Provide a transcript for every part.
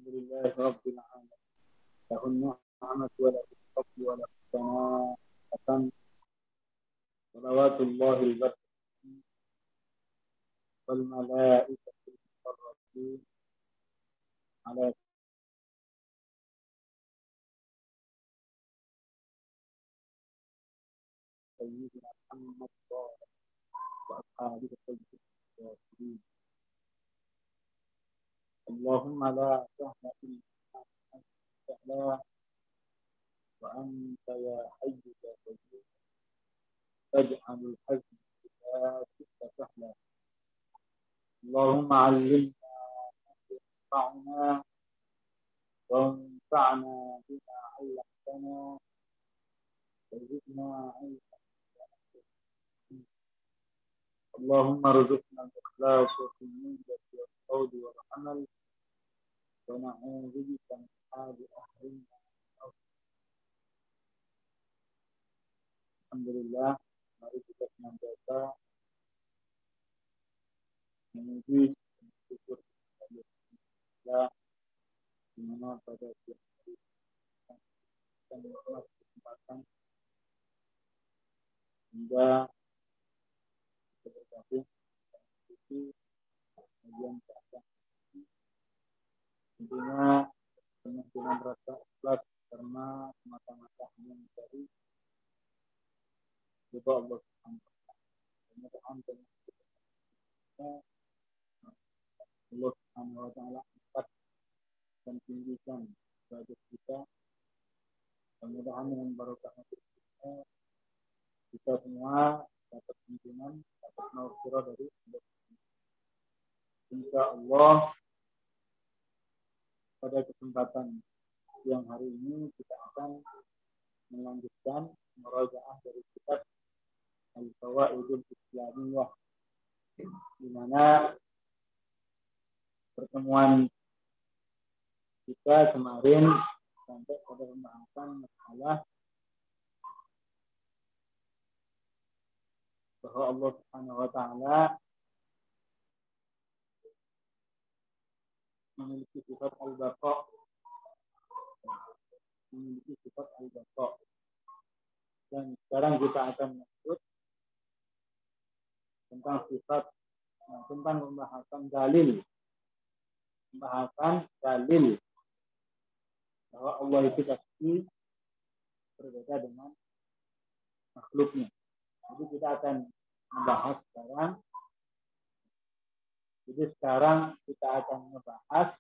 لله رب العالمين له النعمة وله الفضل وله الثناء حسن صلوات الله البركة والملائكة المقربين على سيدنا محمد وأصحابه الطيبين. اللهم لا سهل إلا ما سهلا وأنت يا حي يا قيوم تجعل الحزن إذا شئت سهلا. اللهم علمنا ما ينفعنا وانفعنا بما علمتنا وزدنا علما. اللهم ارزقنا الإخلاص في النية والقول والعمل ونعوذ بك من حال أهل. Alhamdulillah, mari kita senantiasa memuji dan bersyukur kepada Allah di mana pada siang hari kita mendapat kesempatan hingga kita bergabung dan diskusi kemudian keadaan tentunya penuh dengan rasa ikhlas karena semata-mata hanya mencari ridha Allah Subhanahu wa taala. Mudah-mudahan Allah Subhanahu wa taala angkat dan tinggikan derajat kita. Mudah-mudahan dengan barokah kita kita semua dapat pimpinan, dapat maghfirah dari Allah. Insya Allah pada kesempatan siang hari ini kita akan melanjutkan murajaah dari kitab Al-Fawaidul Islamiyah, di mana pertemuan kita kemarin sampai pada pembahasan masalah bahwa Allah Subhanahu wa taala memiliki sifat al-baqa, memiliki sifat al-baqa. Dan sekarang kita akan menyebut tentang sifat, tentang pembahasan dalil bahwa Allah itu pasti berbeda dengan makhluknya. Jadi kita akan membahas sekarang. Jadi sekarang kita akan membahas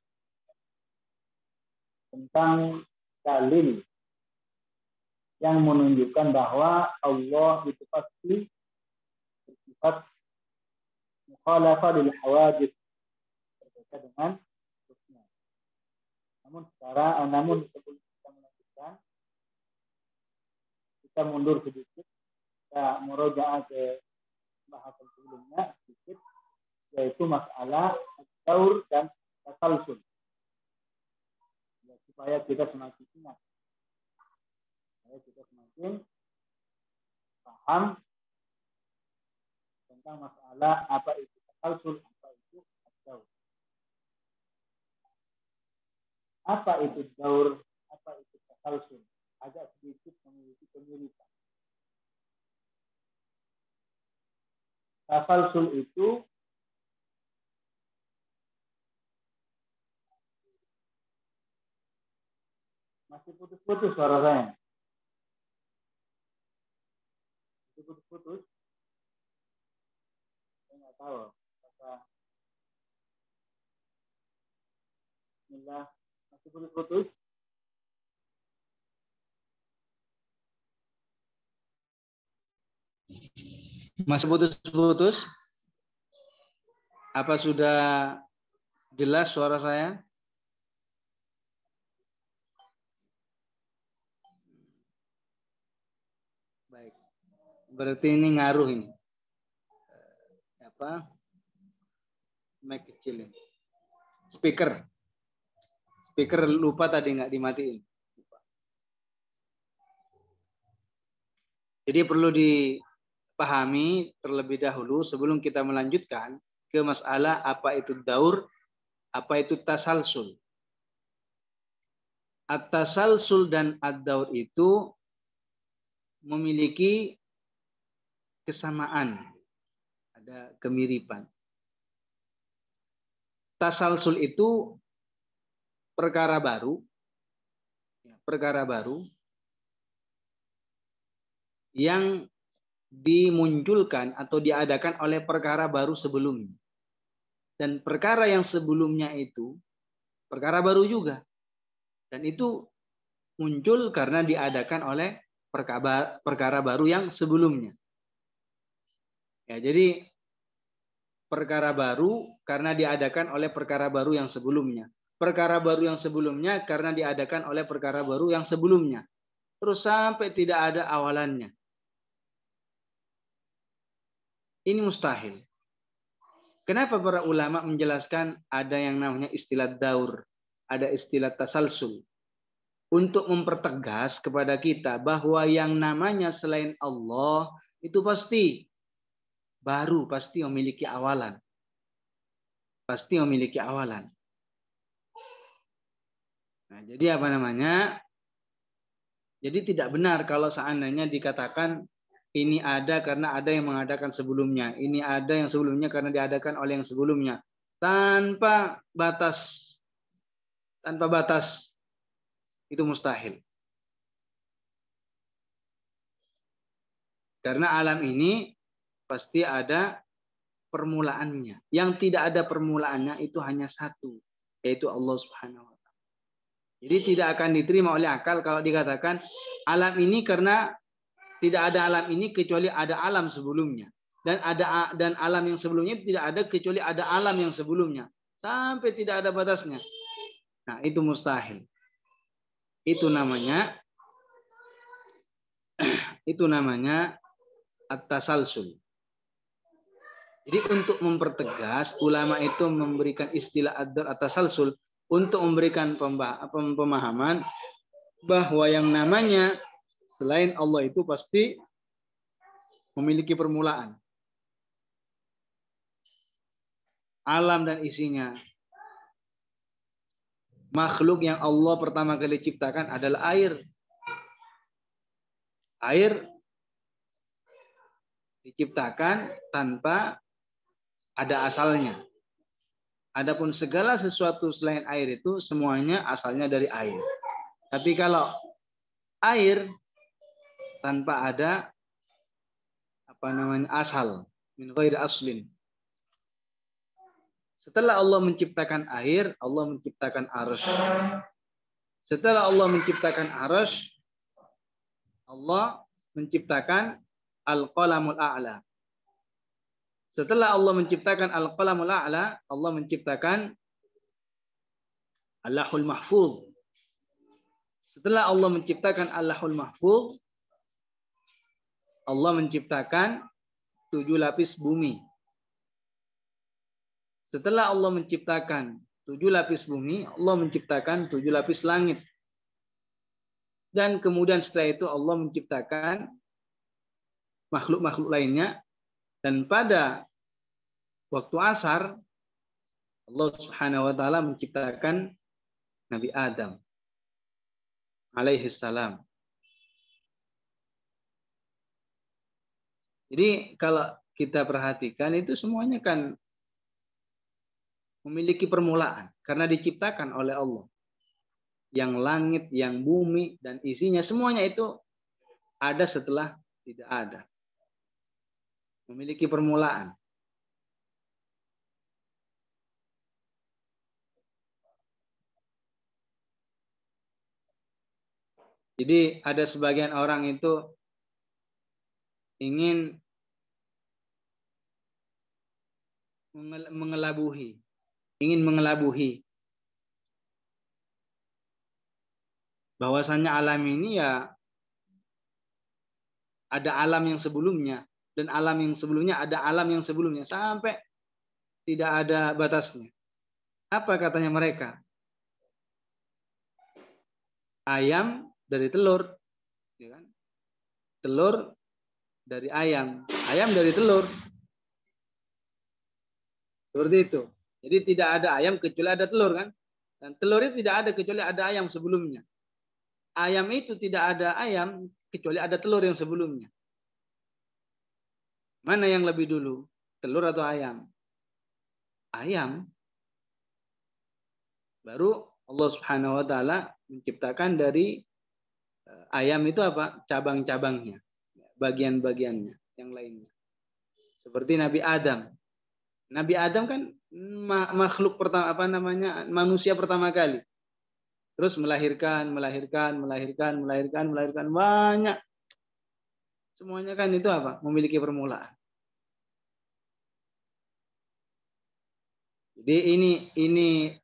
tentang dalil yang menunjukkan bahwa Allah itu pasti bersifat mukhalafah lil hawadits, berbeda dengan makhluknya. Namun sebelum kita melanjutkan, kita mundur sedikit, kita murojaah ke bahasan sebelumnya sedikit, yaitu masalah daur dan tasalsul, ya, supaya kita semakin ingat, supaya kita semakin paham tentang masalah apa itu tasalsul, apa itu daur. Apa itu daur, apa itu tasalsul? Agak sedikit memiliki kemiripan. Tasalsul itu masih putus-putus suara saya. Masih putus-putus. Saya nggak tahu. Bismillah. Masih putus-putus. Masih putus-putus? Apa sudah jelas suara saya? Baik. Berarti ini ngaruh ini. Apa? Mic kecil ini. Speaker lupa tadi nggak dimatiin. Jadi perlu dipahami terlebih dahulu sebelum kita melanjutkan ke masalah apa itu daur, apa itu tasalsul. At-tasalsul dan ad-daur itu memiliki kesamaan, ada kemiripan. Tasalsul itu perkara baru yang dimunculkan atau diadakan oleh perkara baru sebelumnya. Dan perkara yang sebelumnya itu perkara baru juga. Dan itu muncul karena diadakan oleh perkara baru yang sebelumnya. Ya, jadi perkara baru karena diadakan oleh perkara baru yang sebelumnya. Perkara baru yang sebelumnya karena diadakan oleh perkara baru yang sebelumnya. Terus sampai tidak ada awalannya. Ini mustahil. Kenapa para ulama menjelaskan ada yang namanya istilah daur, ada istilah tasalsul? Untuk mempertegas kepada kita bahwa yang namanya selain Allah itu pasti baru, pasti memiliki awalan. Pasti memiliki awalan. Nah, jadi apa namanya? Jadi tidak benar kalau seandainya dikatakan ini ada karena ada yang mengadakan sebelumnya. Ini ada yang sebelumnya karena diadakan oleh yang sebelumnya. Tanpa batas. Tanpa batas. Itu mustahil. Karena alam ini pasti ada permulaannya. Yang tidak ada permulaannya itu hanya satu. Yaitu Allah Subhanahu wa ta'ala. Jadi tidak akan diterima oleh akal kalau dikatakan alam ini karena tidak ada alam ini kecuali ada alam sebelumnya. Dan alam yang sebelumnya tidak ada kecuali ada alam yang sebelumnya. Sampai tidak ada batasnya. Nah, itu mustahil. Itu namanya at-tasalsul. Jadi untuk mempertegas, ulama itu memberikan istilah ad-daur at-tasalsul untuk memberikan pemahaman bahwa yang namanya selain Allah itu pasti memiliki permulaan. Alam dan isinya. Makhluk yang Allah pertama kali ciptakan adalah air. Air diciptakan tanpa ada asalnya. Adapun segala sesuatu selain air itu semuanya asalnya dari air. Tapi kalau air tanpa ada asal, min ghairi aslin. Setelah Allah menciptakan air, Allah menciptakan arasy. Setelah Allah menciptakan arasy, Allah menciptakan al-qalamul a'la. Setelah Allah menciptakan al-qalamul a'la, Allah menciptakan al-lahul mahfuz. Setelah Allah menciptakan al-lahul mahfuz, Allah menciptakan 7 lapis bumi. Setelah Allah menciptakan 7 lapis bumi, Allah menciptakan 7 lapis langit. Dan kemudian setelah itu Allah menciptakan makhluk-makhluk lainnya. Dan pada waktu asar, Allah Subhanahu wa ta'ala menciptakan Nabi Adam alaihi salam. Jadi kalau kita perhatikan itu semuanya kan memiliki permulaan karena diciptakan oleh Allah. Yang langit, yang bumi dan isinya semuanya itu ada setelah tidak ada. Memiliki permulaan. Jadi ada sebagian orang itu ingin mengelabuhi, bahwasannya alam ini ya ada alam yang sebelumnya dan alam yang sebelumnya ada alam yang sebelumnya sampai tidak ada batasnya. Apa katanya mereka? Ayam dari telur, ya kan? Telur dari ayam, ayam dari telur. Seperti itu. Jadi tidak ada ayam kecuali ada telur kan? Dan telur itu tidak ada kecuali ada ayam sebelumnya. ayam itu tidak ada ayam kecuali ada telur yang sebelumnya. Mana yang lebih dulu? Telur atau ayam? Ayam. Baru Allah Subhanahu wa taala menciptakan dari ayam itu apa? Cabang-cabangnya, bagian-bagiannya yang lainnya. Seperti Nabi Adam. Nabi Adam kan makhluk pertama, apa namanya? Manusia pertama kali. Terus melahirkan banyak. Semuanya kan itu apa? Memiliki permulaan. Jadi ini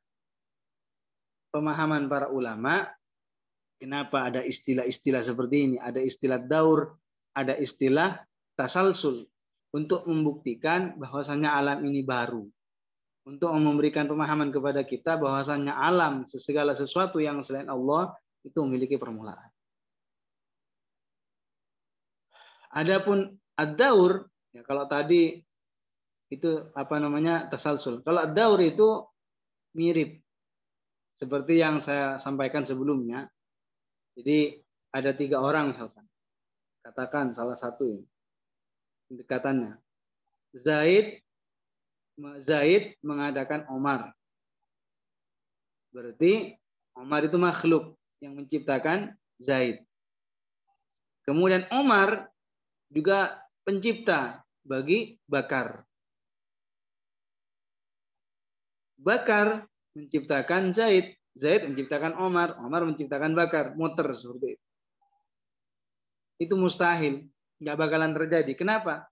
pemahaman para ulama. Kenapa ada istilah-istilah seperti ini? Ada istilah daur, ada istilah tasalsul untuk membuktikan bahwasannya alam ini baru. Untuk memberikan pemahaman kepada kita bahwasannya alam, segala sesuatu yang selain Allah itu memiliki permulaan. Adapun ad-daur, ya kalau tadi itu apa namanya tasalsul. Kalau ad-daur itu mirip seperti yang saya sampaikan sebelumnya. Jadi ada 3 orang misalkan. Katakan salah satu ini pendekatannya. Zaid mengadakan Omar. Berarti Omar itu makhluk yang menciptakan Zaid. Kemudian Omar juga pencipta bagi Bakar. Bakar menciptakan Zaid. Zaid menciptakan Omar. Omar menciptakan Bakar. Muter seperti itu. Itu mustahil. Nggak bakalan terjadi. Kenapa?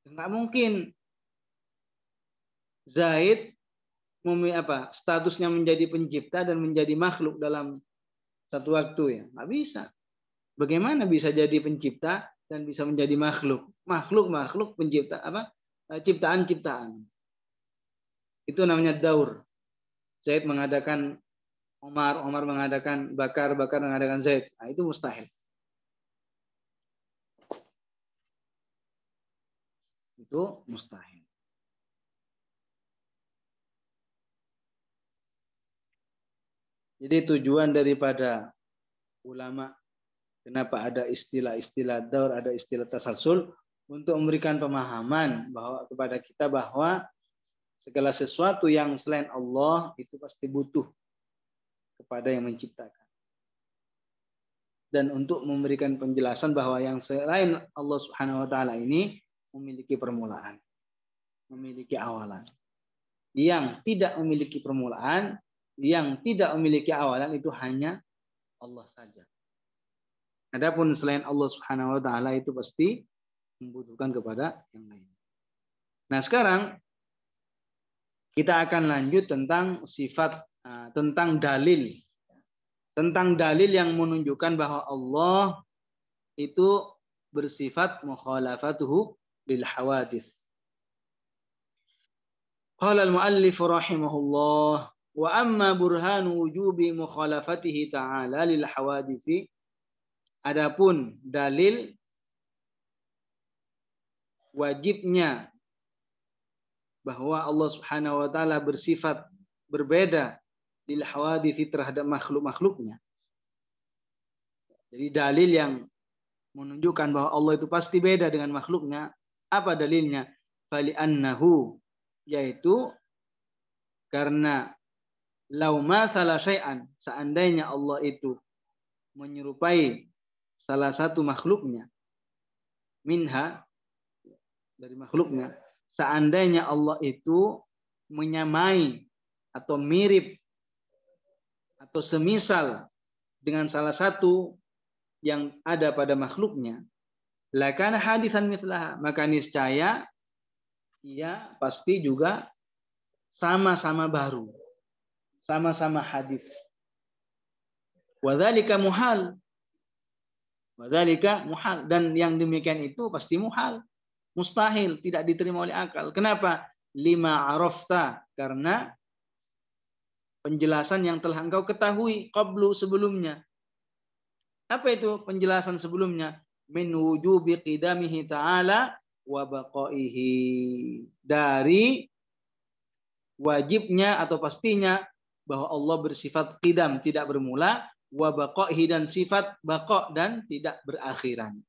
Nggak mungkin Zaid statusnya menjadi pencipta dan menjadi makhluk dalam satu waktu, ya nggak bisa. Bagaimana bisa jadi pencipta dan bisa menjadi makhluk pencipta ciptaan itu namanya daur. Zaid mengadakan Omar mengadakan Bakar mengadakan Zaid. Nah, itu mustahil. Itu mustahil. Jadi tujuan daripada ulama kenapa ada istilah-istilah daur, ada istilah tasalsul untuk memberikan pemahaman bahwa kepada kita bahwa segala sesuatu yang selain Allah itu pasti butuh kepada yang menciptakan. Dan untuk memberikan penjelasan bahwa yang selain Allah Subhanahu wa taala ini memiliki permulaan, memiliki awalan. Yang tidak memiliki permulaan, yang tidak memiliki awalan itu hanya Allah saja. Adapun selain Allah Subhanahu wa taala itu pasti membutuhkan kepada yang lain. Nah, sekarang kita akan lanjut tentang tentang dalil yang menunjukkan bahwa Allah itu bersifat mukhalafatuhu lil hawadits. Qala al-muallif rahimahullah wa amma burhanu wujubi mukhalafatihi ta'ala lil hawadits. Adapun dalil wajibnya bahwa Allah Subhanahu wa taala bersifat berbeda lil hawadits terhadap makhluk-makhluknya. Jadi dalil yang menunjukkan bahwa Allah itu pasti beda dengan makhluknya. Apa dalilnya? Fali annahu, yaitu karena lau mathala syai'an, seandainya Allah itu menyerupai salah satu makhluknya, minha, dari makhluknya, seandainya Allah itu menyamai atau mirip atau semisal dengan salah satu yang ada pada makhluknya, lakana haditsan mithlaha, maka niscaya ia pasti juga sama-sama baru, sama-sama hadis. Wadzalika muhal, dan yang demikian itu pasti muhal, mustahil, tidak diterima oleh akal. Kenapa? Lima arafta, karena penjelasan yang telah engkau ketahui qablu, sebelumnya. Apa itu penjelasan sebelumnya? Min wujubi qidamihi ta'ala wa baqaihi, dari wajibnya atau pastinya bahwa Allah bersifat qidam, tidak bermula, wa baqaihi, dan sifat baqa dan tidak berakhiran.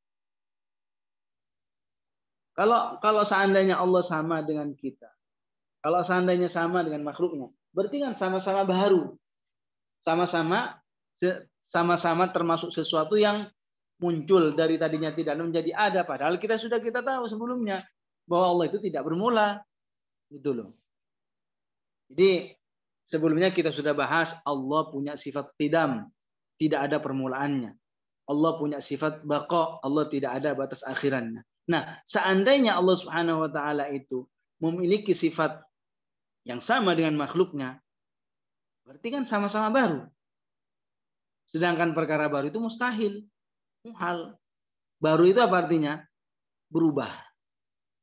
Kalau seandainya Allah sama dengan kita, kalau seandainya sama dengan makhluknya, berarti kan sama-sama baru. Sama-sama termasuk sesuatu yang muncul dari tadinya tidak menjadi ada, padahal kita tahu sebelumnya bahwa Allah itu tidak bermula. Gitu loh. Jadi sebelumnya kita sudah bahas Allah punya sifat qidam, tidak ada permulaannya. Allah punya sifat baqa, Allah tidak ada batas akhirannya. Nah, seandainya Allah Subhanahu wa taala itu memiliki sifat yang sama dengan makhluknya, berarti kan sama-sama baru. Sedangkan perkara baru itu mustahil, muhal. Baru itu apa artinya? Berubah.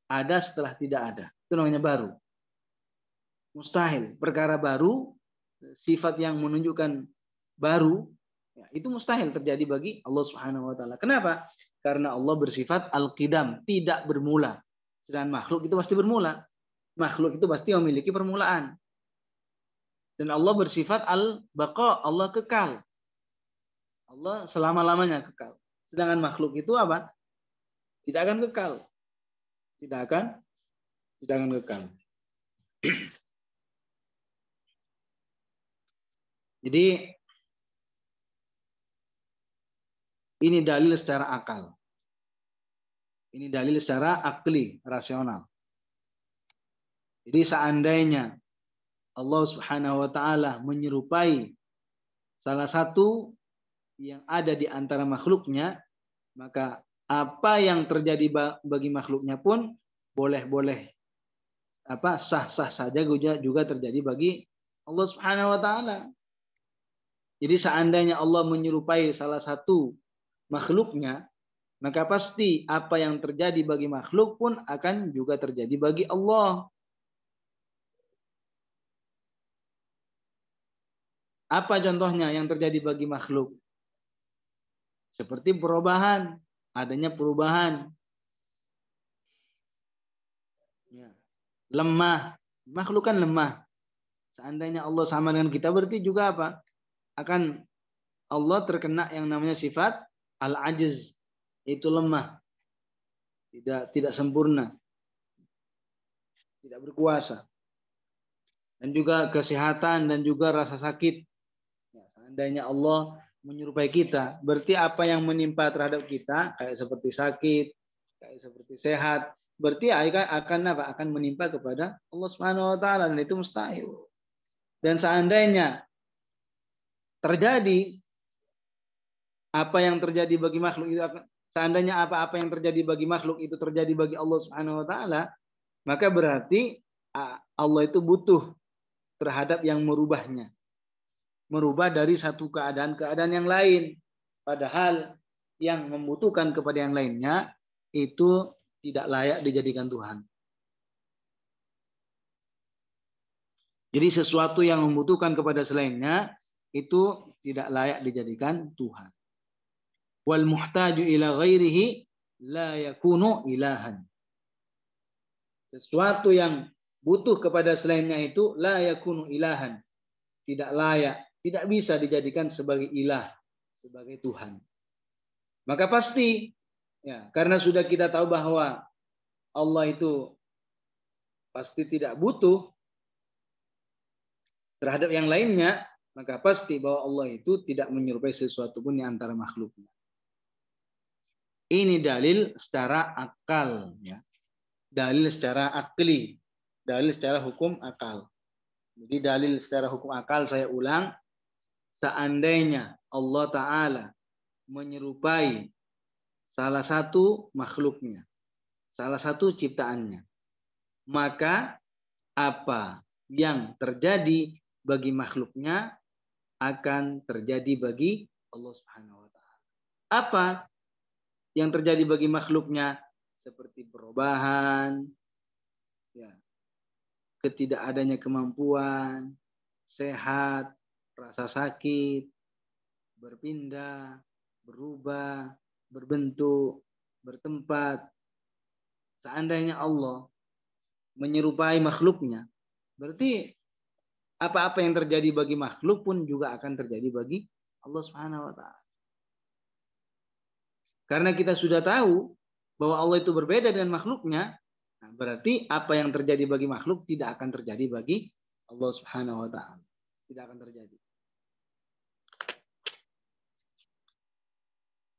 Ada setelah tidak ada. Itu namanya baru. Mustahil. Perkara baru, sifat yang menunjukkan baru, ya, itu mustahil terjadi bagi Allah Subhanahu wa taala. Kenapa? Karena Allah bersifat al-qidam, tidak bermula. Sedangkan makhluk itu pasti bermula. Makhluk itu pasti memiliki permulaan. Dan Allah bersifat al-baqa, Allah kekal. Allah selama-lamanya kekal. Sedangkan makhluk itu apa? Tidak akan kekal. Tidak akan kekal. Jadi ini dalil secara akal. Ini dalil secara akli, rasional. Jadi seandainya Allah Subhanahu wa taala menyerupai salah satu yang ada di antara makhluknya, maka apa yang terjadi bagi makhluknya pun boleh sah-sah saja juga terjadi bagi Allah Subhanahu wa taala. Jadi seandainya Allah menyerupai salah satu makhluknya, maka pasti apa yang terjadi bagi makhluk pun akan juga terjadi bagi Allah. Apa contohnya yang terjadi bagi makhluk? Seperti perubahan, adanya perubahan. Ya. Lemah, makhluk kan lemah. Seandainya Allah sama dengan kita, berarti juga apa? Akan Allah terkena yang namanya sifat al-ajiz, itu lemah, tidak sempurna, tidak berkuasa, dan juga kesehatan dan juga rasa sakit. Ya, seandainya Allah menyerupai kita, berarti apa yang menimpa terhadap kita, kayak seperti sakit, kayak seperti sehat, berarti akan menimpa kepada Allah Subhanahu wa taala, dan itu mustahil. Dan seandainya terjadi apa yang terjadi bagi makhluk itu, seandainya apa yang terjadi bagi makhluk itu terjadi bagi Allah Subhanahu wa taala, maka berarti Allah itu butuh terhadap yang merubahnya. Merubah dari satu keadaan yang lain. Padahal yang membutuhkan kepada yang lainnya itu tidak layak dijadikan Tuhan. Jadi sesuatu yang membutuhkan kepada selainnya itu tidak layak dijadikan Tuhan. Wal muhtaju ila ghairihi la yakunu ilahan. Sesuatu yang butuh kepada selainnya itu la yakunu ilahan. Tidak layak, tidak bisa dijadikan sebagai ilah, sebagai Tuhan. Maka pasti, ya, karena sudah kita tahu bahwa Allah itu pasti tidak butuh terhadap yang lainnya, maka pasti bahwa Allah itu tidak menyerupai sesuatu pun di antara makhluknya. Ini dalil secara akal, ya. Dalil secara akli, dalil secara hukum akal. Jadi dalil secara hukum akal, saya ulang, seandainya Allah Ta'ala menyerupai salah satu makhluknya, salah satu ciptaannya, maka apa yang terjadi bagi makhluknya akan terjadi bagi Allah Subhanahu wa taala. Apa yang terjadi bagi makhluknya? Seperti perubahan, ya, ketidakadanya kemampuan, sehat, rasa sakit, berpindah, berubah, berbentuk, bertempat. Seandainya Allah menyerupai makhluknya, berarti apa-apa yang terjadi bagi makhluk pun juga akan terjadi bagi Allah Subhanahu wa taala. Karena kita sudah tahu bahwa Allah itu berbeda dengan makhluknya, nah berarti apa yang terjadi bagi makhluk tidak akan terjadi bagi Allah Subhanahu wa taala. Tidak akan terjadi.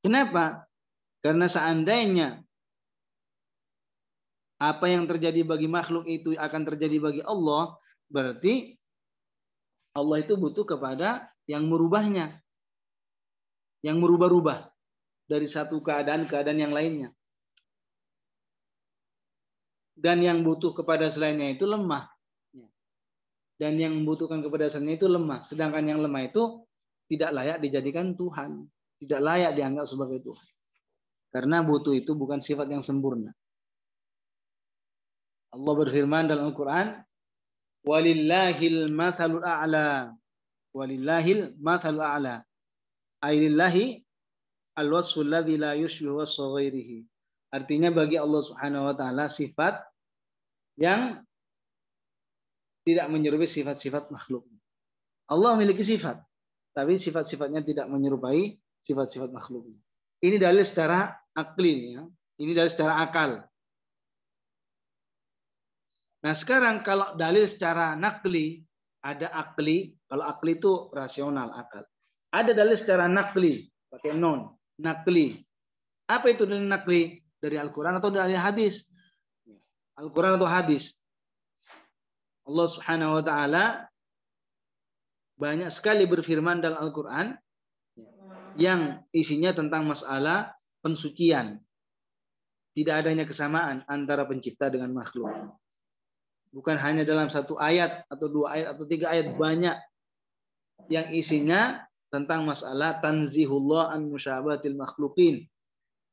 Kenapa? Karena seandainya apa yang terjadi bagi makhluk itu akan terjadi bagi Allah, berarti Allah itu butuh kepada yang merubahnya, yang merubah-rubah dari satu keadaan yang lainnya. Dan yang butuh kepada selainnya itu lemah. Dan yang membutuhkan kepada selainnya itu lemah. Sedangkan yang lemah itu tidak layak dijadikan Tuhan. Tidak layak dianggap sebagai Tuhan. Karena butuh itu bukan sifat yang sempurna. Allah berfirman dalam Al-Quran, walillahil mathalul a'la. Walillahil mathalul a'la. Ailillahi al-wasful ladzi la yushbihu wasfa ghairihi. Artinya bagi Allah Subhanahu wa taala sifat yang tidak menyerupai sifat-sifat makhluk. Allah memiliki sifat, tapi sifat-sifatnya tidak menyerupai sifat-sifat makhluk. Ini dalil secara akli, ya. Ini dalil secara akal. Nah sekarang kalau dalil secara nakli, ada akli. Kalau akli itu rasional, akal. Ada dalil secara nakli, pakai non, nakli. Apa itu dalil nakli? Dari Al-Quran atau dari hadis? Al-Quran atau hadis? Allah Subhanahu wa taala banyak sekali berfirman dalam Al-Quran yang isinya tentang masalah pensucian. Tidak adanya kesamaan antara pencipta dengan makhluk. Bukan hanya dalam satu ayat atau dua ayat atau tiga ayat, banyak yang isinya tentang masalah tanzihullah an musyabahatil makhlukin,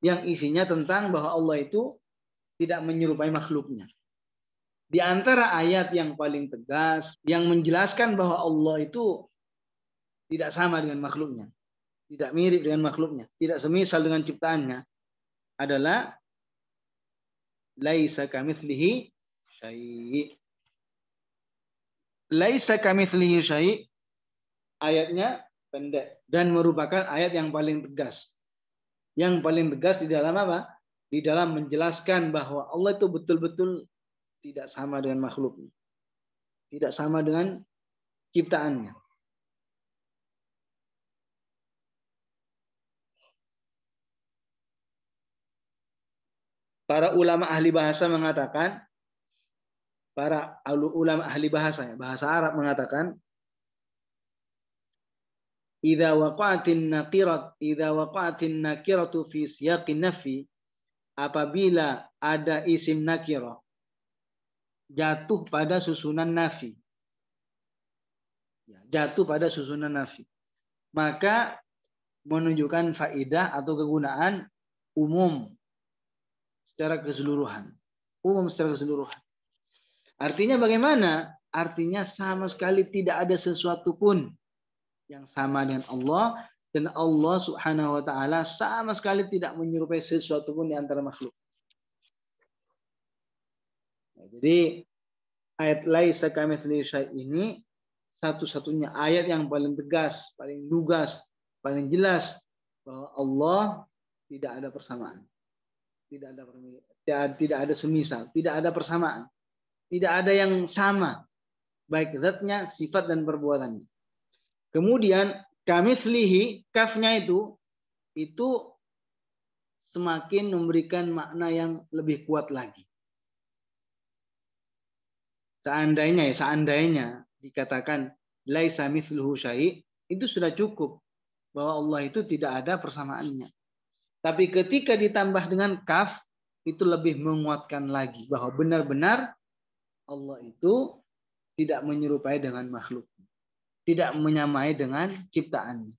yang isinya tentang bahwa Allah itu tidak menyerupai makhluknya. Di antara ayat yang paling tegas yang menjelaskan bahwa Allah itu tidak sama dengan makhluknya, tidak mirip dengan makhluknya, tidak semisal dengan ciptaannya adalah laisa kamitslihi syai'. Laisa kamitslihi syai', ayatnya pendek dan merupakan ayat yang paling tegas. Yang paling tegas di dalam apa? Di dalam menjelaskan bahwa Allah itu betul-betul tidak sama dengan makhluknya. Tidak sama dengan ciptaannya. Para ulama ahli bahasa mengatakan, para ulama ahli bahasa Arab mengatakan, idza waqa'atin nakiratu fi siyaqin nafi, apabila ada isim nakirah jatuh pada susunan nafi. Jatuh pada susunan nafi. Maka menunjukkan faedah atau kegunaan umum secara keseluruhan. Umum secara keseluruhan. Artinya bagaimana? Artinya sama sekali tidak ada sesuatu pun yang sama dengan Allah, dan Allah Subhanahu wa taala sama sekali tidak menyerupai sesuatu pun di antara makhluk. Jadi ayat laisa kamitslihi syai' ini satu-satunya ayat yang paling tegas, paling lugas, paling jelas bahwa Allah tidak ada persamaan. Tidak ada semisal, tidak ada persamaan. Tidak ada yang sama baik zatnya, sifat dan perbuatannya. Kemudian kamitslihi, kafnya itu semakin memberikan makna yang lebih kuat lagi. Seandainya dikatakan laisa mithluhu syai', itu sudah cukup bahwa Allah itu tidak ada persamaannya. Tapi ketika ditambah dengan kaf, itu lebih menguatkan lagi bahwa benar-benar Allah itu tidak menyerupai dengan makhluk, tidak menyamai dengan ciptaannya,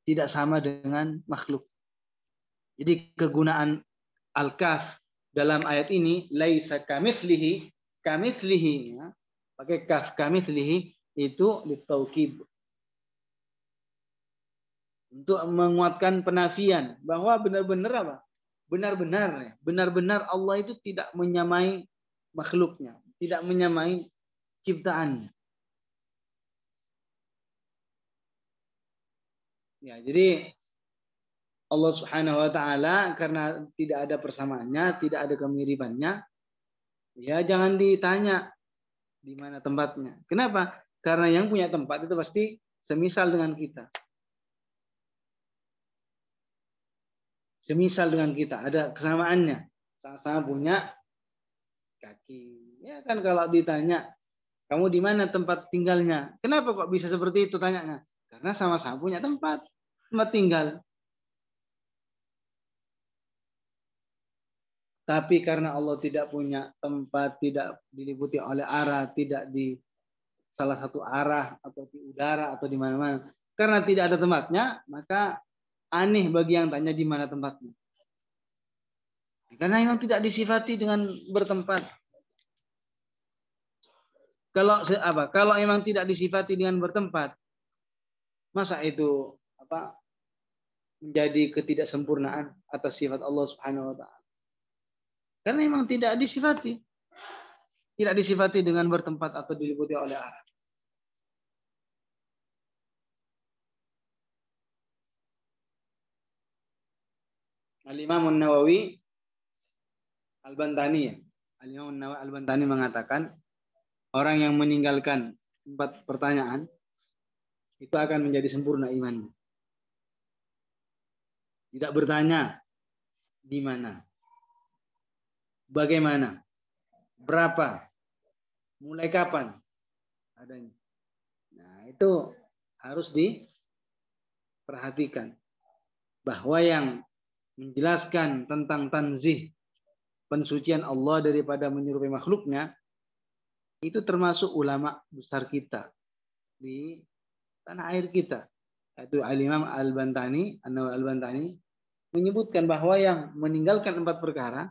tidak sama dengan makhluk. Jadi kegunaan al-kaf dalam ayat ini laisa kamitslihi, ya, pakai kaf kamitslihi itu litaukid, untuk menguatkan penafian bahwa benar-benar apa? Benar-benar Allah itu tidak menyamai makhluknya, tidak menyamai ciptaannya. Ya, jadi Allah Subhanahu wa taala karena tidak ada persamaannya, tidak ada kemiripannya, ya jangan ditanya di mana tempatnya. Kenapa? Karena yang punya tempat itu pasti semisal dengan kita. Semisal dengan kita, ada kesamaannya. Sama-sama punya kaki. Ya kan kalau ditanya, kamu di mana tempat tinggalnya? Kenapa kok bisa seperti itu tanyanya? Karena sama-sama punya tempat tinggal. Tapi karena Allah tidak punya tempat, tidak diliputi oleh arah, tidak di salah satu arah atau di udara atau di mana-mana. Karena tidak ada tempatnya, maka aneh bagi yang tanya di mana tempatnya. Karena memang tidak disifati dengan bertempat. Kalau memang tidak disifati dengan bertempat, masa itu menjadi ketidaksempurnaan atas sifat Allah Subhanahu wa taala. Karena memang tidak disifati. Tidak disifati dengan bertempat atau diliputi oleh arah. Al-Imam An-Nawawi Al-Bantani, Al-Imam An-Nawawi Al-Bantani mengatakan orang yang meninggalkan 4 pertanyaan itu akan menjadi sempurna imannya. Tidak bertanya di mana, bagaimana, berapa, mulai kapan adanya. Nah, itu harus diperhatikan bahwa yang menjelaskan tentang tanzih, pensucian Allah daripada menyerupai makhluknya, itu termasuk ulama besar kita di tanah air kita. Yaitu Al-Imam Al-Bantani, An-Nawawi Al-Bantani menyebutkan bahwa yang meninggalkan 4 perkara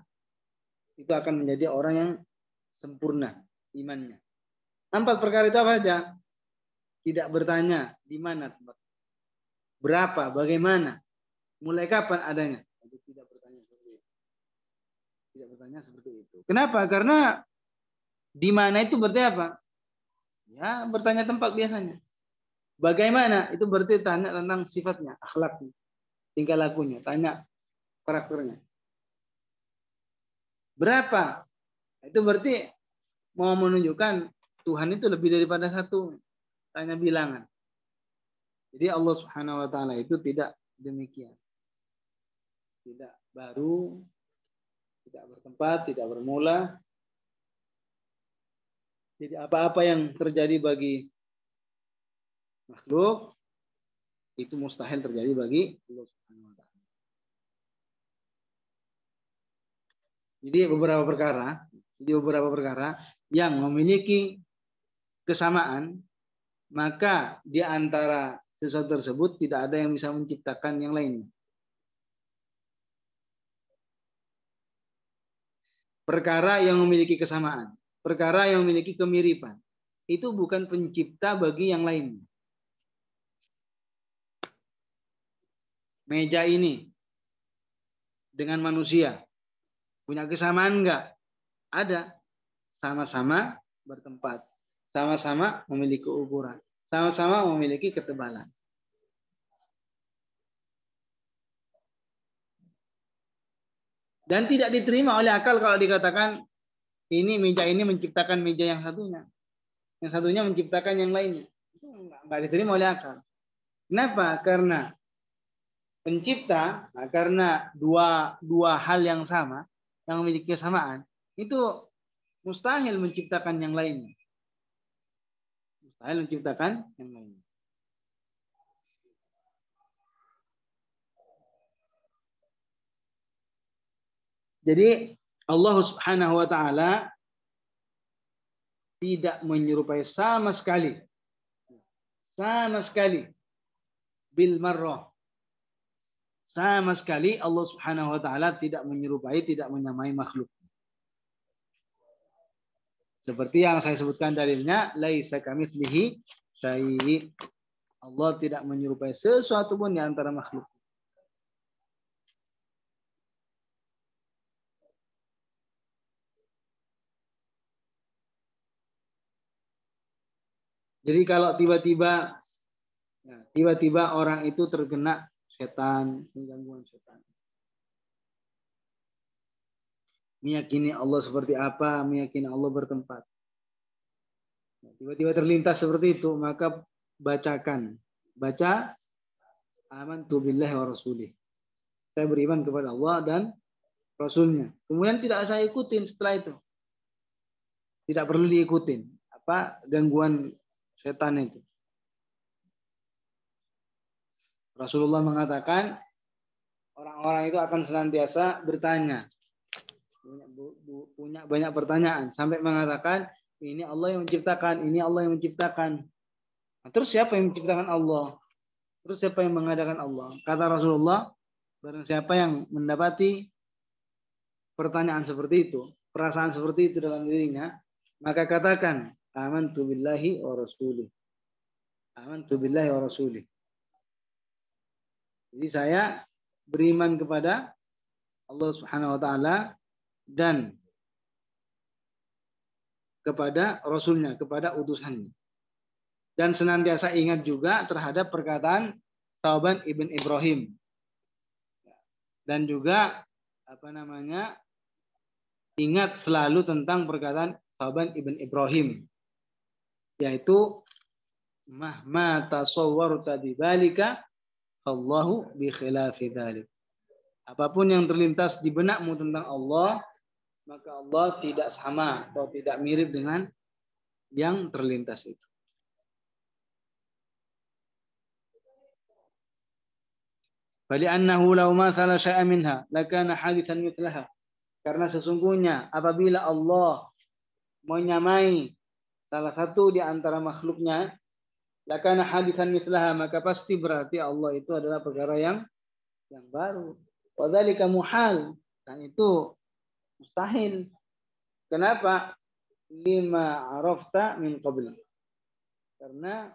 itu akan menjadi orang yang sempurna imannya. 4 perkara itu apa saja? Tidak bertanya di mana tempat, berapa, bagaimana, mulai kapan adanya. Tidak bertanya seperti itu. Tidak bertanya seperti itu. Kenapa? Karena di mana itu berarti apa? Ya, bertanya tempat biasanya. Bagaimana? Itu berarti tanya tentang sifatnya, akhlaknya, tingkah lakunya, tanya karakternya. Berapa? Itu berarti mau menunjukkan Tuhan itu lebih daripada satu. Tanya bilangan. Jadi Allah Subhanahu wa taala itu tidak demikian. Tidak baru, tidak bertempat, tidak bermula. Jadi apa-apa yang terjadi bagi makhluk itu mustahil terjadi bagi Allah Subhanahu wa taala. Jadi beberapa perkara yang memiliki kesamaan, maka di antara sesuatu tersebut tidak ada yang bisa menciptakan yang lainnya. Perkara yang memiliki kesamaan, perkara yang memiliki kemiripan, itu bukan pencipta bagi yang lainnya. Meja ini dengan manusia punya kesamaan enggak? Ada. Sama-sama bertempat, sama-sama memiliki ukuran, sama-sama memiliki ketebalan. Dan tidak diterima oleh akal kalau dikatakan ini meja ini menciptakan meja yang satunya menciptakan yang lainnya. Itu enggak diterima oleh akal. Kenapa? Karena pencipta, karena dua hal yang sama, yang memiliki kesamaan, itu mustahil menciptakan yang lainnya. Mustahil menciptakan yang lainnya. Jadi Allah Subhanahu wa taala tidak menyerupai sama sekali bil marrah. Sama sekali Allah Subhanahu wa taala tidak menyerupai, tidak menyamai makhluk. Seperti yang saya sebutkan dalilnya, laisa kamitslihi syai'. Allah tidak menyerupai sesuatu pun di antara makhluk. Jadi kalau tiba-tiba Nah, tiba-tiba orang itu terkena setan, gangguan setan. Meyakini Allah seperti apa, meyakini Allah bertempat. Nah, tiba-tiba terlintas seperti itu, maka baca amantu billahi wa rasulih. Saya beriman kepada Allah dan Rasulnya. Kemudian tidak saya ikutin setelah itu. Tidak perlu diikutin apa gangguan setan itu. Rasulullah mengatakan orang-orang itu akan senantiasa bertanya, punya banyak pertanyaan sampai mengatakan ini Allah yang menciptakan, ini Allah yang menciptakan. Nah, terus siapa yang menciptakan Allah? Terus siapa yang mengadakan Allah? Kata Rasulullah, barang siapa yang mendapati pertanyaan seperti itu, perasaan seperti itu dalam dirinya, maka katakan amantu billahi wa rasulih. Amantu billahi wa rasulih. Jadi saya beriman kepada Allah Subhanahu wa taala dan kepada Rasulnya, kepada utusannya. Dan senantiasa ingat juga terhadap perkataan Thauban ibn Ibrahim. Dan juga ingat selalu tentang perkataan Thauban ibn Ibrahim, yaitu mahma tasawwarta bibalika Allahu bi khilafi dzalik. Apapun yang terlintas di benakmu tentang Allah, maka Allah tidak sama atau tidak mirip dengan yang terlintas itu. Fali'annahu law mathala syai'an minha lakana hadithan mithlaha. Karena sesungguhnya apabila Allah menyamai salah satu di antara makhluknya, lakana hadithan mithlaha, maka pasti berarti Allah itu adalah perkara yang baru. Wa dzalika muhal, dan itu mustahil. Kenapa? Lima arafta min qabl. Karena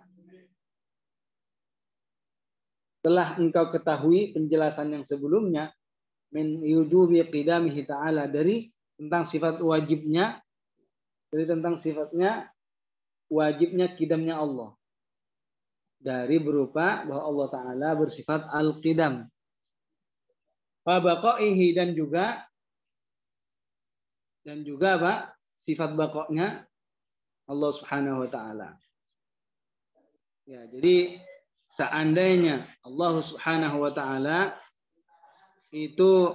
telah engkau ketahui penjelasan yang sebelumnya min yujubi qidamihi ta'ala, dari tentang sifat wajibnya, dari tentang sifatnya wajibnya qidamnya Allah, dari berupa bahwa Allah Ta'ala bersifat al-qidam. Fa baqaihi, dan juga apa? Sifat baqanya Allah Subhanahu wa taala. Ya, jadi seandainya Allah Subhanahu wa taala itu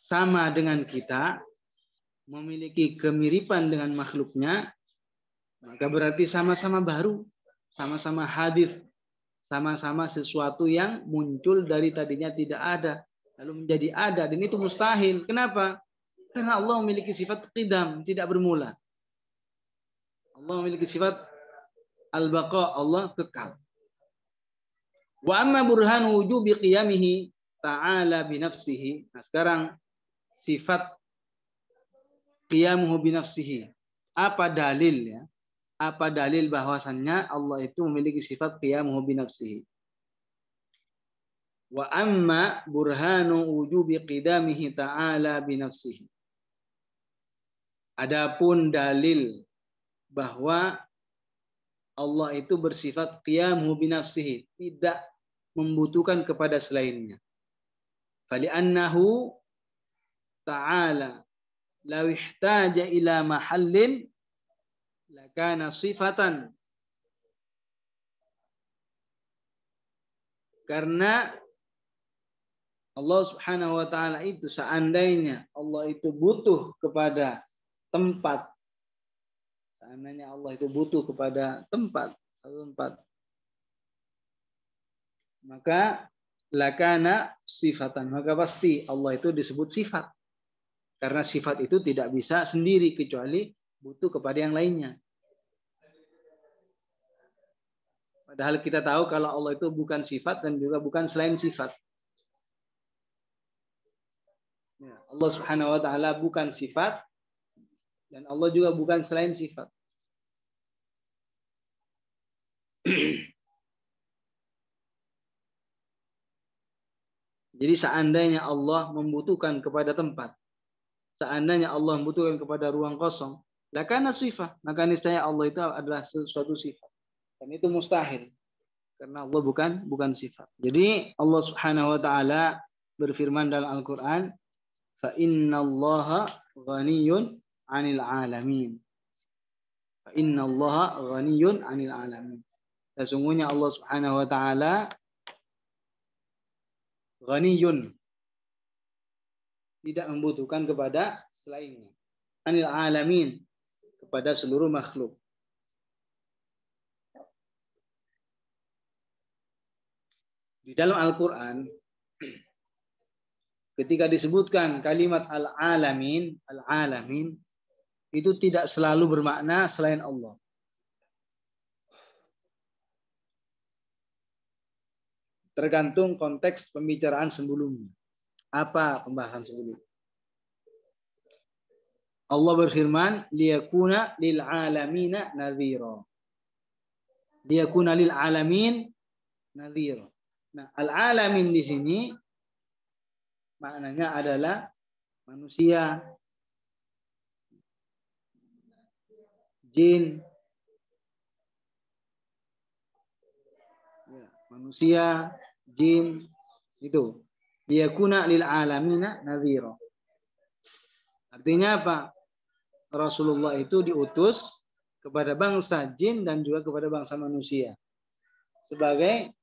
sama dengan kita, memiliki kemiripan dengan makhluknya, maka berarti sama-sama baru, sama-sama hadis, sama-sama sesuatu yang muncul dari tadinya tidak ada lalu menjadi ada, dan itu mustahil. Kenapa? Karena Allah memiliki sifat qidam, tidak bermula. Allah memiliki sifat al-baqa, Allah kekal. Wa amma burhanu wujubi qiyamihi ta'ala binafsihi. Nah, sekarang sifat qiyamuhu binafsihi. Apa dalil ya? Apa dalil bahwasannya Allah itu memiliki sifat qiyamuhu binafsihi? Wa amma burhanu wujubi qidamihi ta'ala binafsihi. Adapun dalil bahwa Allah itu bersifat qiyamuhu binafsihi, tidak membutuhkan kepada selainnya. Fali'annahu ta'ala law ihtaja ila mahallin lakana sifatan. Karena Allah Subhanahu wa taala itu, seandainya Allah itu butuh kepada tempat, seandainya Allah itu butuh kepada tempat, satu tempat, maka lakana sifatan, maka pasti Allah itu disebut sifat. Karena sifat itu tidak bisa sendiri kecuali butuh kepada yang lainnya. Padahal kita tahu kalau Allah itu bukan sifat dan juga bukan selain sifat. Allah Subhanahu wa taala bukan sifat dan Allah juga bukan selain sifat. Jadi seandainya Allah membutuhkan kepada tempat, seandainya Allah membutuhkan kepada ruang kosong, lakana sifat, maka niscaya Allah itu adalah suatu sifat. Dan itu mustahil. Karena Allah bukan sifat. Jadi Allah Subhanahu wa taala berfirman dalam Al-Qur'an, "Fa innallaha ghaniyyun 'anil 'alamin." Fa innallaha ghaniyyun 'anil 'alamin. Sesungguhnya Allah Subhanahu wa taala ghaniyyun, tidak membutuhkan kepada selainnya. 'Anil 'alamin, kepada seluruh makhluk. Di dalam Al-Quran, ketika disebutkan kalimat al-alamin, itu tidak selalu bermakna selain Allah. Tergantung konteks pembicaraan sebelumnya. Apa pembahasan sebelumnya? Allah berfirman, liyakuna lil alamina nadhira. Liyakuna lil alamin nadhira. Nah, al-alamin di sini maknanya adalah manusia, jin, manusia, jin, itu. Liyakuna lil alamina nadhira. Artinya apa? Rasulullah itu diutus kepada bangsa jin dan juga kepada bangsa manusia sebagai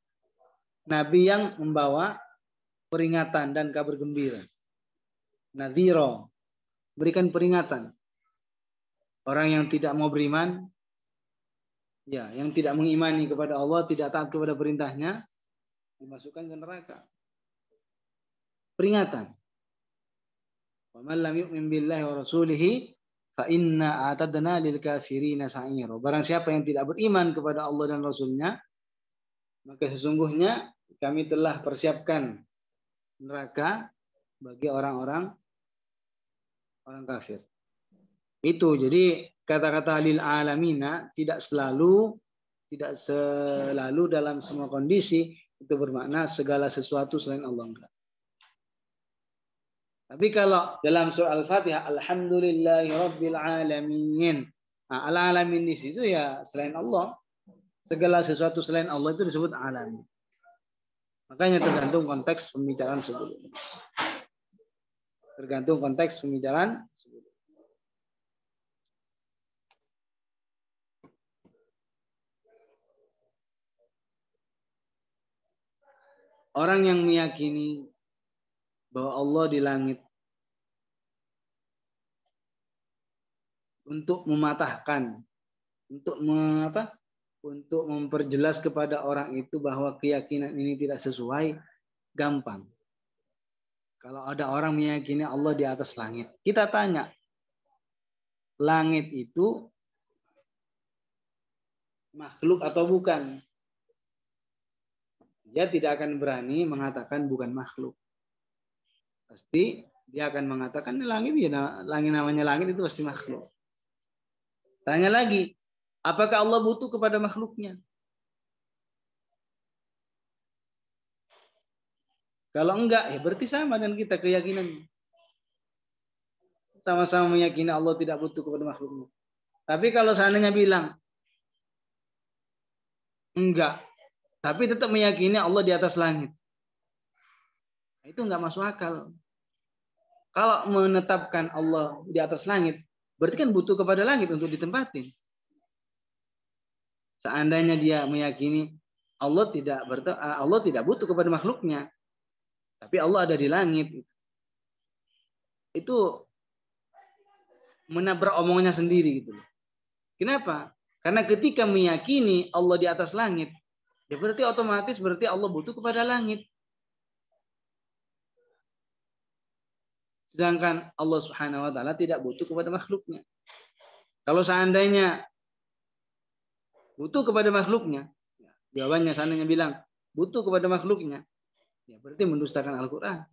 nabi yang membawa peringatan dan kabar gembira. Nadhira, berikan peringatan. Orang yang tidak mau beriman, ya, yang tidak mengimani kepada Allah, tidak taat kepada perintahnya, dimasukkan ke neraka. Peringatan. Wa man lam yu'min billahi wa rasulihi fa inna a'tadna lil kafirina sa'ira. Barang siapa yang tidak beriman kepada Allah dan Rasulnya, maka sesungguhnya kami telah persiapkan neraka bagi orang-orang kafir. Itu jadi kata-kata lil alamina tidak selalu dalam semua kondisi itu bermakna segala sesuatu selain Allah. Tapi kalau dalam surah Al-Fatihah, alhamdulillahi rabbil alamin. Nah, al-alamin di situ ya selain Allah. Segala sesuatu selain Allah itu disebut alamin. Makanya tergantung konteks pembicaraan sebelumnya. Tergantung konteks pembicaraan sebelumnya. Orang yang meyakini bahwa Allah di langit untuk mematahkan, untuk memperjelas kepada orang itu bahwa keyakinan ini tidak sesuai, gampang. Kalau ada orang meyakini Allah di atas langit, kita tanya, langit itu makhluk atau bukan? Dia tidak akan berani mengatakan bukan makhluk. Pasti dia akan mengatakan langit namanya langit itu pasti makhluk. Tanya lagi, apakah Allah butuh kepada makhluknya? Kalau enggak, ya berarti sama dengan kita keyakinannya. Sama-sama meyakini Allah tidak butuh kepada makhluknya. Tapi kalau seandainya bilang enggak, tapi tetap meyakini Allah di atas langit, itu enggak masuk akal. Kalau menetapkan Allah di atas langit, berarti kan butuh kepada langit untuk ditempatin. Seandainya dia meyakini Allah tidak butuh kepada makhluknya, tapi Allah ada di langit, itu menabrak omongannya sendiri gitu. Kenapa? Karena ketika meyakini Allah di atas langit, ya berarti otomatis Allah butuh kepada langit. Sedangkan Allah Subhanahu wa taala tidak butuh kepada makhluknya. Kalau seandainya butuh kepada makhluknya, jawabannya seandainya bilang butuh kepada makhluknya, ya berarti mendustakan Al-Qur'an.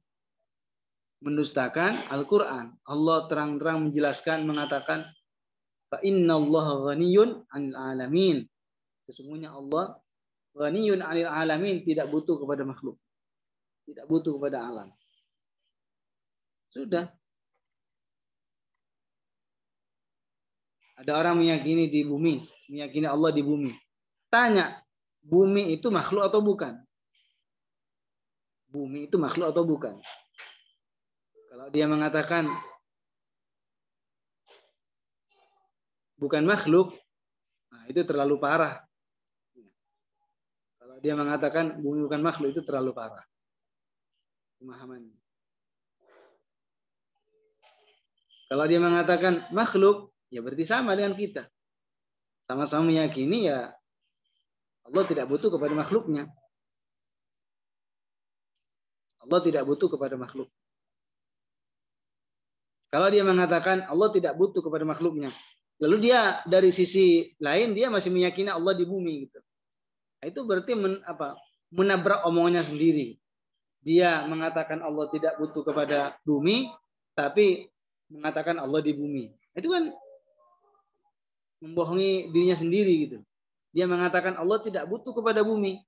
Mendustakan Al-Qur'an. Allah terang-terang menjelaskan, mengatakan fa innallaha ghaniyyun 'anil 'alamin. Sesungguhnya Allah ghaniyyun 'anil 'alamin, tidak butuh kepada makhluk. Tidak butuh kepada alam. Sudah. Ada orang meyakini di bumi, meyakini Allah di bumi. tanya, bumi itu makhluk atau bukan? Bumi itu makhluk atau bukan? Kalau dia mengatakan bukan makhluk, nah itu terlalu parah. Kalau dia mengatakan bumi bukan makhluk, itu terlalu parah pemahamannya. Kalau dia mengatakan makhluk, ya berarti sama dengan kita. Sama-sama meyakini ya Allah tidak butuh kepada makhluknya. Allah tidak butuh kepada makhluk. Kalau dia mengatakan Allah tidak butuh kepada makhluknya, lalu dia dari sisi lain dia masih meyakini Allah di bumi gitu. Itu berarti menabrak omongannya sendiri. Dia mengatakan Allah tidak butuh kepada bumi, tapi mengatakan Allah di bumi. Itu kan membohongi dirinya sendiri gitu. Dia mengatakan Allah tidak butuh kepada bumi,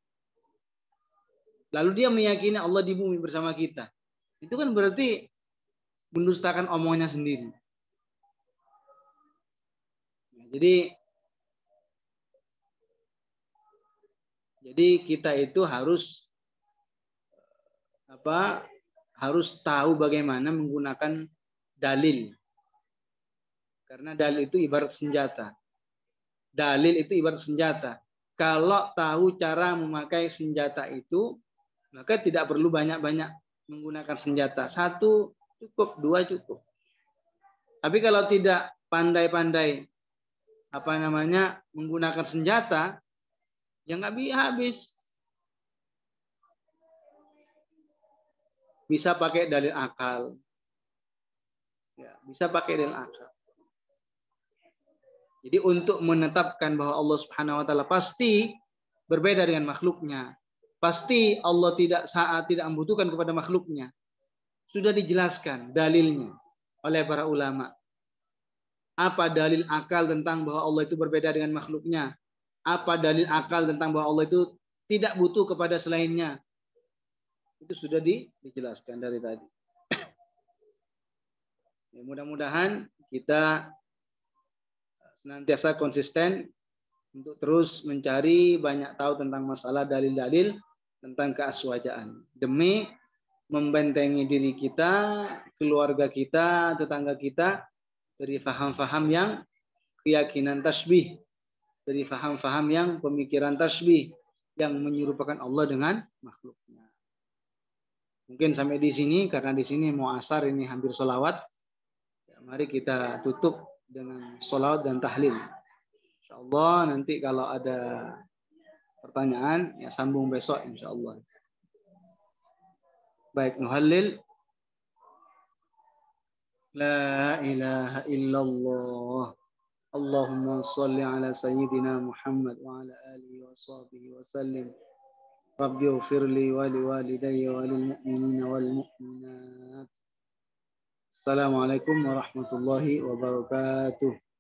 lalu dia meyakini Allah di bumi bersama kita. Itu kan berarti mendustakan omongannya sendiri. Jadi kita itu harus tahu bagaimana menggunakan dalil. Karena dalil itu ibarat senjata. Dalil itu ibarat senjata. Kalau tahu cara memakai senjata itu, maka tidak perlu banyak-banyak menggunakan senjata. 1 cukup, 2 cukup. Tapi kalau tidak pandai-pandai menggunakan senjata, ya nggak habis. Bisa pakai dalil akal. Ya, bisa pakai dalil akal. Jadi untuk menetapkan bahwa Allah Subhanahu wa taala pasti berbeda dengan makhluknya, pasti Allah tidak membutuhkan kepada makhluknya, sudah dijelaskan dalilnya oleh para ulama. Apa dalil akal tentang bahwa Allah itu berbeda dengan makhluknya? Apa dalil akal tentang bahwa Allah itu tidak butuh kepada selainnya? Itu sudah dijelaskan dari tadi. Ya, mudah-mudahan kita senantiasa konsisten untuk terus mencari banyak tahu tentang masalah dalil-dalil tentang keaswajaan demi membentengi diri kita, keluarga kita, tetangga kita dari faham-faham yang keyakinan tasbih, dari faham-faham yang pemikiran tasbih yang menyerupakan Allah dengan makhluknya. Mungkin sampai di sini karena di sini mau asar ini hampir sholawat. Ya, mari kita tutup dengan sholawat dan tahlil. Insyaallah nanti kalau ada pertanyaan ya sambung besok insyaallah. Baik, nuhallil. La ilaha illallah. Allahumma salli ala sayyidina Muhammad wa ala alihi wa sahbihi wa sallim. Rabbi ighfirli wa liwalidayya wa lil mu'minina wal mu'minat. Assalamualaikum warahmatullahi wabarakatuh.